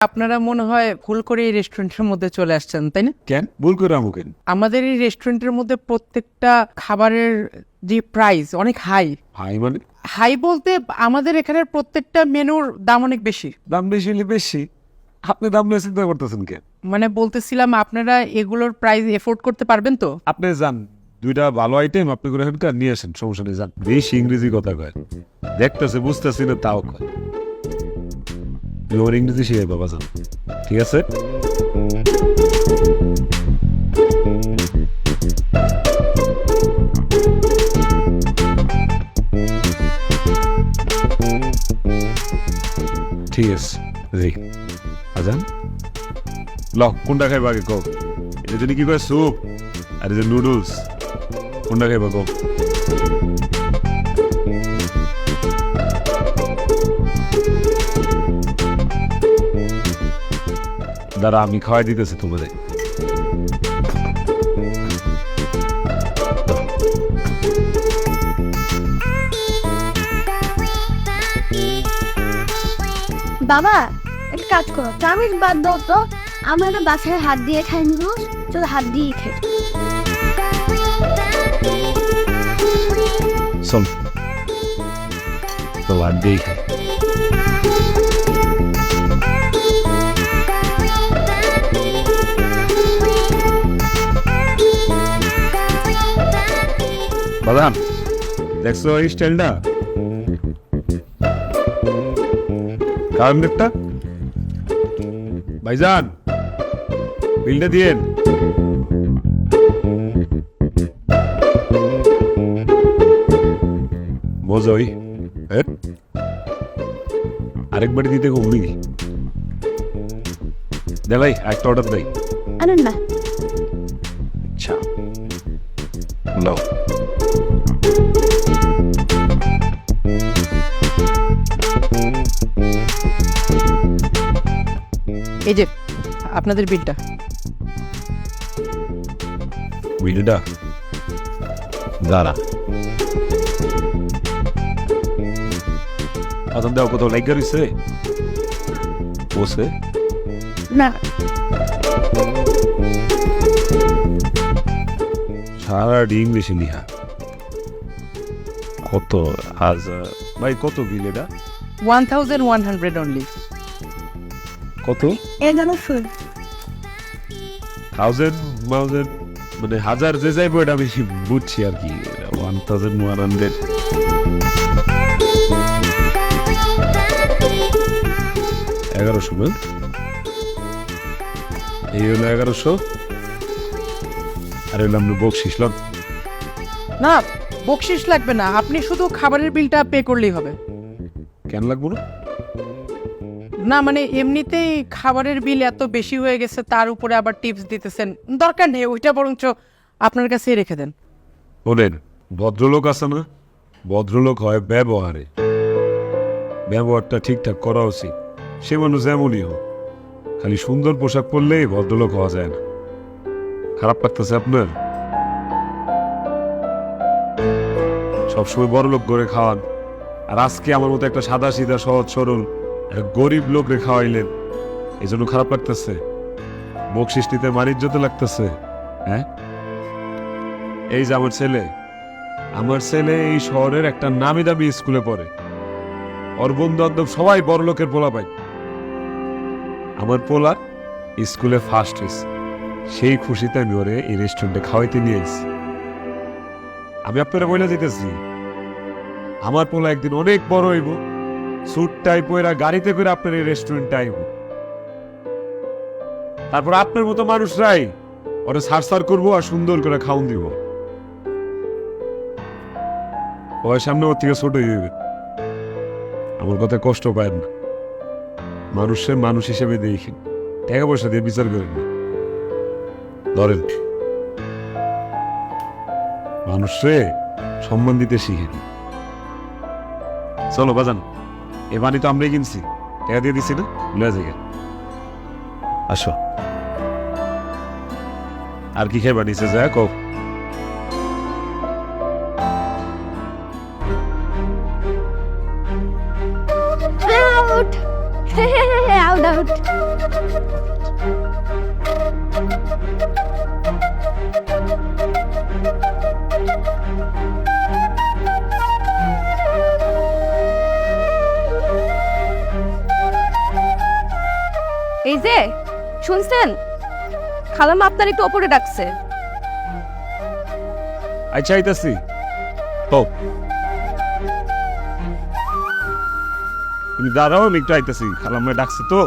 আপনারা মনে হয় ভুল করে এই রেস্টুরেন্টের মধ্যে চলে আসছেন, তাই না? কেন ভুল করে আমু কেন? আমাদের এই রেস্টুরেন্টের মধ্যে প্রত্যেকটা খাবারের যে প্রাইস অনেক হাই। হাই মানে? হাই বলতে আমাদের এখানের প্রত্যেকটা মেনুর দাম অনেক বেশি। দাম বেশি হলে বেশি, আপনি দাম নিয়ে চিন্তা করতেছেন কেন? মানে বলতেছিলাম আপনারা এগুলোর প্রাইস এফোর্ড করতে পারবেন তো? আপনি যান, দুইটা ভালো আইটেম আপনি করে এখানকার নিয়ে আসেন, সমস্যা নেই। যান, বেশি ইংরেজি কথা কয়, দেখতেছে বুঝতেছি না তাও কয়। তুমি আমার ইংরেজি শিখাই বাবা, যান, ঠিক আছে? ঠিক আছে জি আজান ল, কোনটা খাইবা আগে কও? এটা যদি কি কয় স্যুপ আর এই যে নুডলস, কোনটা খাইবা কও? দাঁড়া, আমি খাওয়াই দিতেছি তোমাদের। বাবা একটা কাজ করো, চামিচ বাদ দাও তো, আমরা একটা বাসায় হাত দিয়ে খাই নুডলস, চলো হাত দিয়ে খাই। চল তো হাত দিয়ে খাই। বাদাম দেখছো এই স্টাইলটা? কারণ একটা ভাইজান বিলটা দিয়েন। মজই আরেকবার দিতে ঘুমলি দেলাই, একটা অর্ডার দেয়। আনুন না। আচ্ছা নাও। এই যে আপনাদের বিলটা। বিলটা দাঁড়া, আদান দেওয়া কোথাও লাইক করিছে বসে না সারা ইংলিশে লিহা। কত হাজার ভাই, কত বিল এটা? 1100 অনলি। কত? 1100। থাউজেন্ড মাউজেন্ড মানে হাজার যে যাইবো এটা আমি বুঝছি আর কি। 1100 1100 না, এই হলো 1100 আর হইলো আমরা বকশিস লন। না বকশিস লাগবে না, আপনি শুধু খাবারের বিলটা পে করলেই হবে। কেন লাগবো না? না মানে এমনিতেই খাবারের বিল এত বেশি হয়ে গেছে, তার উপরে আবার টিপস দিতেছেন, দরকার নেই ওইটা, বরঞ্চ আপনার কাছেই রেখে দেন। বলেন ভদ্রলোক আছে না, ভদ্রলোক হয় ব্যবহারে, ব্যবহারটা ঠিকঠাক করা উচিত। সে মানুষ যেমনই হোক, খালি সুন্দর পোশাক পরলেই ভদ্রলোক হওয়া যায় না। খারাপ লাগতেছে আপনার? সবসময় বড় লোক করে খাওয়ান, আর আজকে আমার মতো একটা সাদা সিধা সহজ সরল একটা গরিব লোক রে খাওয়াইলেন, এই জন্য খারাপ লাগতেছে? বকশিস নিতে মানিজ্যতে লাগতেছে? হ্যাঁ, এই যে আমার ছেলে এই শহরের একটা নামি দামি স্কুলে পড়ে, ওর বন্ধু বান্ধব সবাই বড় লোকের পোলা পায়। আমার পোলা স্কুলে ফার্স্ট হয়েছে, সেই খুশিতে আমি ওরে এই রেস্টুরেন্টে খাওয়াইতে নিয়ে এসেছি। আমি আপনারা বলে দিতেছি, আমার পোলা একদিন অনেক বড় হইব, স্যুট টাই পয়রা গাড়িতে করে আপনার এই রেস্টুরেন্টে আইব, তারপর আপনার মতো মানুষরাই ওরে সার করবো আর সুন্দর করে খাওন দিব। ওর সামনে ওর থেকে ছোট হয়ে যাবে। আমার কথা কষ্ট পায় না, মানুষের মানুষ হিসেবে দেখেন, টাকা পয়সা দিয়ে বিচার করেন না। ধরেন মানুষরে সম্মান দিতে শিখেন। চলো বাজান, এ পানি তো আমরাই কিনছি, টাকা দিয়ে দিচ্ছি না, ভুলে যাই। আসো, আর কি খাইবা নিচে যায় কও? আউট আউট আউট এই যে শুনছেন, খালাম্মা আপনার একটু ওপরে ডাকছে। আচ্ছা আইতাছি। তো তুমি দাঁড়াও, আমি একটু আইতাছি, খালাম্মা ডাকছে তো।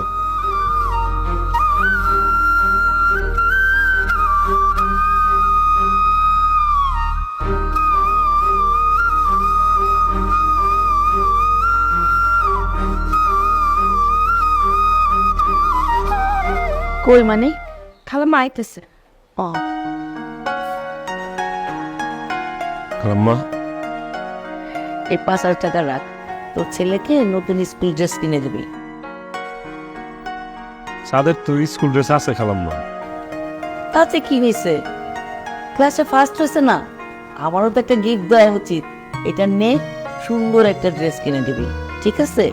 কই মানে? খালাম্মা আইতেছে। ও খালাম্মা, এই 5,000 টাকা রাখ, তোর ছেলেকে নতুন স্কুল ড্রেস কিনে দিবি। সাদের তো স্কুল ড্রেস আছে খালাম্মা। তাতে কি হয়েছে, ক্লাসে ফার্স্ট হয়েছে না, আমারও তো একটা গিফট দেওয়া উচিত। এটা নে, সুন্দর একটা ড্রেস কিনে দিবি, ঠিক আছে?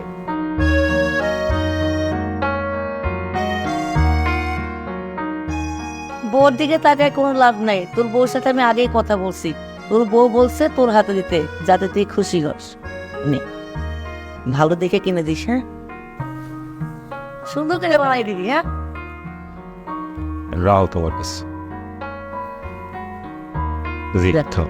বউর দিকে তাকায় কোনো লাভ নাই, তোর বউর সাথে আমি আগেই কথা বলছি, তোর বউ বলছে তোর হাতে দিতে, যাতে তুই খুশি হস। নে, ভালো দেখে কিনে দিস, হ্যাঁ, সুন্দর করে বানাই দিবি, হ্যাঁ। রাও তোমার কাছে দেখো।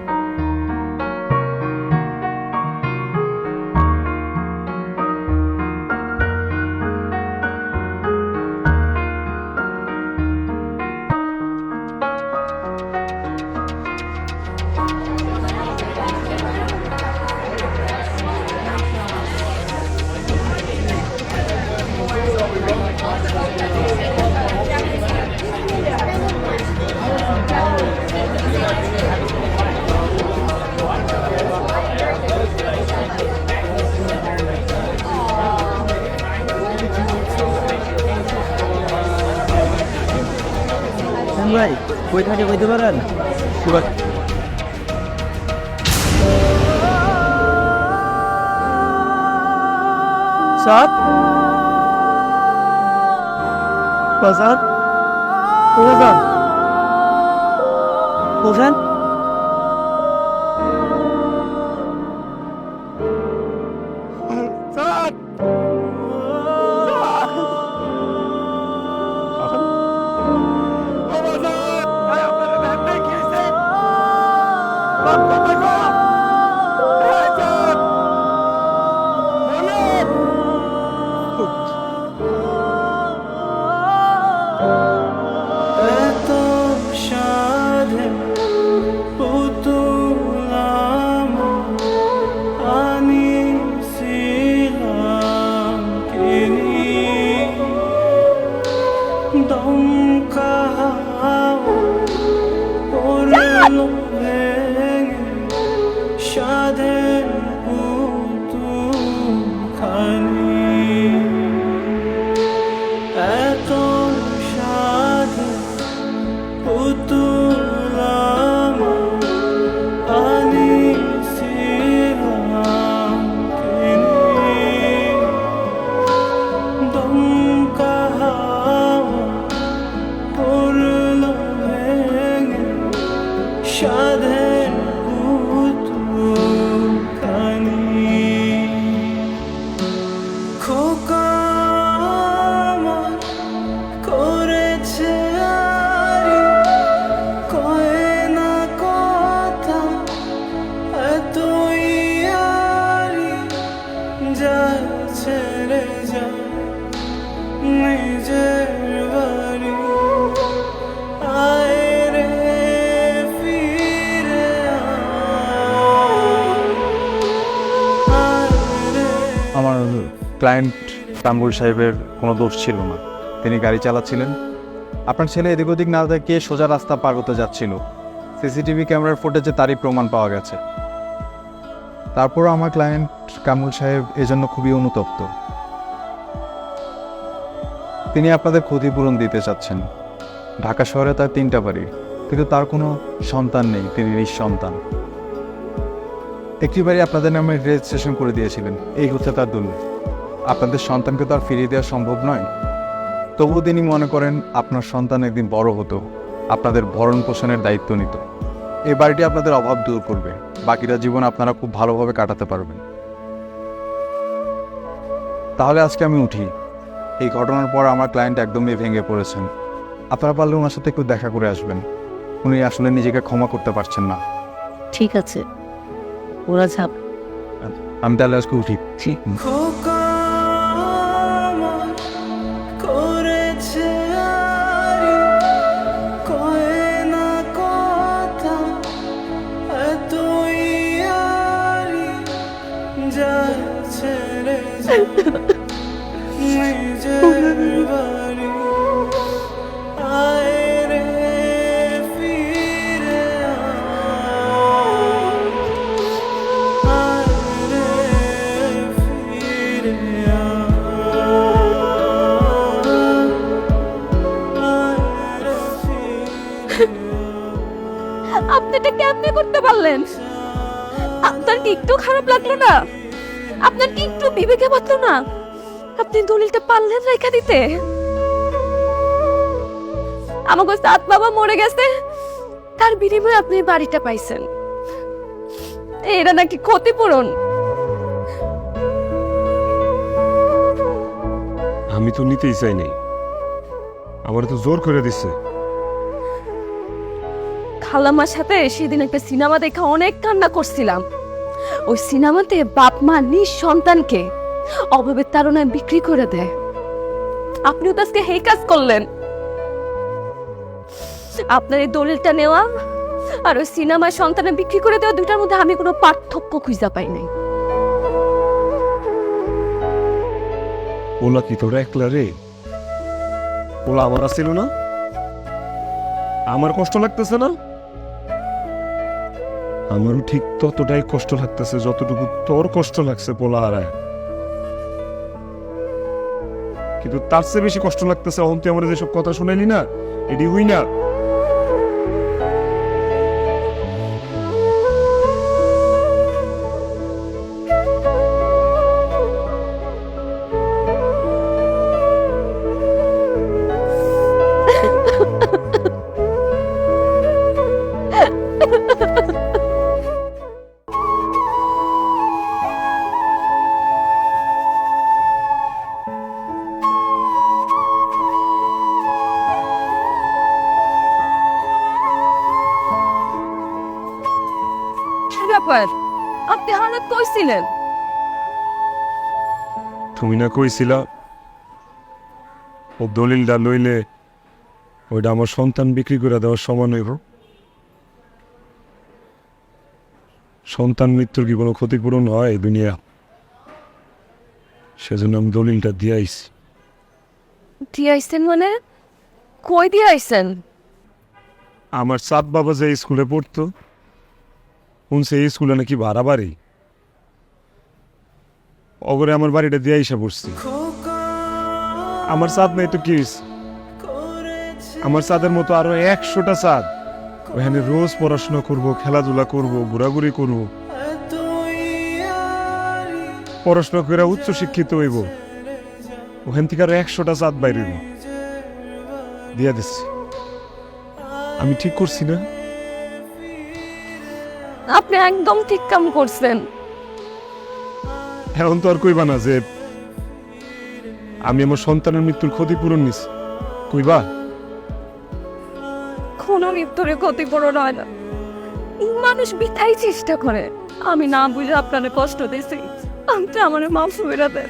ভাই কই থাকে কইতে পারেন? স্যার স্যার কোথায় কোথায় আমার ক্লায়েন্ট কামরুল সাহেবের কোনো দোষ ছিল না, তিনি গাড়ি চালাচ্ছিলেন। আপনার ছেলে এদিক ওদিক না দেখে সোজা রাস্তা পার হতে যাচ্ছিল, সিসিটিভি ক্যামেরার ফুটেজে তারই প্রমাণ পাওয়া গেছে। তারপর আমার ক্লায়েন্ট কামরুল সাহেব এজন্য খুবই অনুতপ্ত। তিনি আপনাদের ক্ষতিপূরণ দিতে চাচ্ছেন। ঢাকা শহরে তার 3টা বাড়ি, কিন্তু তার কোনো সন্তান নেই, তিনি নিঃসন্তান। একটি বাড়ি আপনাদের নামে রেজিস্ট্রেশন করে দিয়েছিলেন, এই হচ্ছে তার দলিল। আপনাদের সন্তানকে তো আর ফিরিয়ে দেওয়া সম্ভব নয়, তবুও তিনি মনে করেন আপনার সন্তান একদিন বড় হতো, আপনাদের ভরণ পোষণের দায়িত্ব নিত। এই বাড়িটি আপনাদের অভাব দূর করবে, বাকিটা জীবন আপনারা খুব ভালোভাবে কাটাতে পারবেন। তাহলে আজকে আমি উঠি, এই ঘটনার পর আমার ক্লায়েন্ট একদমই ভেঙে পড়েছেন। আপনারা পারলে ওনার সাথে একটু দেখা করে আসবেন। উনি আসলে নিজেকে ক্ষমা করতে পারছেন না। ঠিক আছে, ওরা ঝাপ। আমি তাহলে আজকে উঠি। ঠিক। আপনি এটা কেমনে করতে পারলেন? আপনার কি একটু খারাপ লাগলো না? আপনার কি একটু বিবেকে বাঁধলো না? আপনি দলিলটা পারলেন রেখে দিতে? আমাকে সাত বাবা মরে গেছে, তার বিনিময়ে আপনি বাড়িটা পাইছেন। এটা নাকি ক্ষতিপূরণ? আমি তো নিতেই চাই নাই, আমার তো জোর করে দিচ্ছে। খালাম্মার সাথে সেদিন একটা সিনেমা দেখে অনেক কান্না করছিলাম। ওই সিনেমাতে বাপ মা নিজ সন্তানকে অভাবের তাড়নায় বিক্রি করে দেয়। আপনিও তো আজকে এই কাজ করলেন। আপনার এই দলিলটা নেওয়া আর ওই সিনেমার সন্তানে বিক্রি করে দেওয়া, দুটার মধ্যে আমি কোনো পার্থক্য খুঁজে পাই নাই। ওলা কি তোরা একলা রে? ওলা আমার আসছিল না? আমার কষ্ট লাগতেছে না? আমারও ঠিক ততটাই কষ্ট লাগতেছে যতটুকু তোর কষ্ট লাগছে পোলা হারায়। কিন্তু তার চেয়ে বেশি কষ্ট লাগতেছে অহন তুই আমার যেসব কথা শুনাইলি না, এটি হই না। কি ব্যাপার? আপনি হঠাৎ কইছিলেন? তুমি না কইছিলা ও দলিলটা লইলে ওইটা আমার সন্তান বিক্রি করে দেওয়ার সমান হইব। সন্তান মৃত্যুর কি কোনো ক্ষতিপূরণ হয় এই দুনিয়া? সেজন্য আমি দলিলটা দিয়ে আইছি। দিয়ে আইছেন মানে? কই দিয়ে আইছেন? আমার সাত বাবা যে স্কুলে পড়তো, শুনছে এই স্কুলে নাকি ভাড়া বাড়ি, অগরে আমার বাড়িটা দিয়ে আইসা পড়ছি। আমার চাঁদ নেই তো কি হয়েছে? আমার চাঁদের মতো আরো 100টা চাঁদ ওখানে রোজ পড়াশোনা করব, খেলাধুলা করব, ঘোরাঘুরি করব, পড়াশোনা করে উচ্চ শিক্ষিত হইব। ওখান থেকে আরো 100টা চাঁদ বাইরে দিয়া দিচ্ছি। আমি ঠিক করছি না? আপনি একদম ঠিক কাম করছেন। এখন তো আর কইবা না যে আমি আমার সন্তানের মৃত্যুর ক্ষতিপূরণ নিছি, কইবা? কোনো মৃত্যুরে ক্ষতিপূরণ হয় না। মানুষ বৃথাই চেষ্টা করে। আমি না বুঝে আপনার কষ্ট দিয়েছি, আপনি আমার মাফ করে দেন।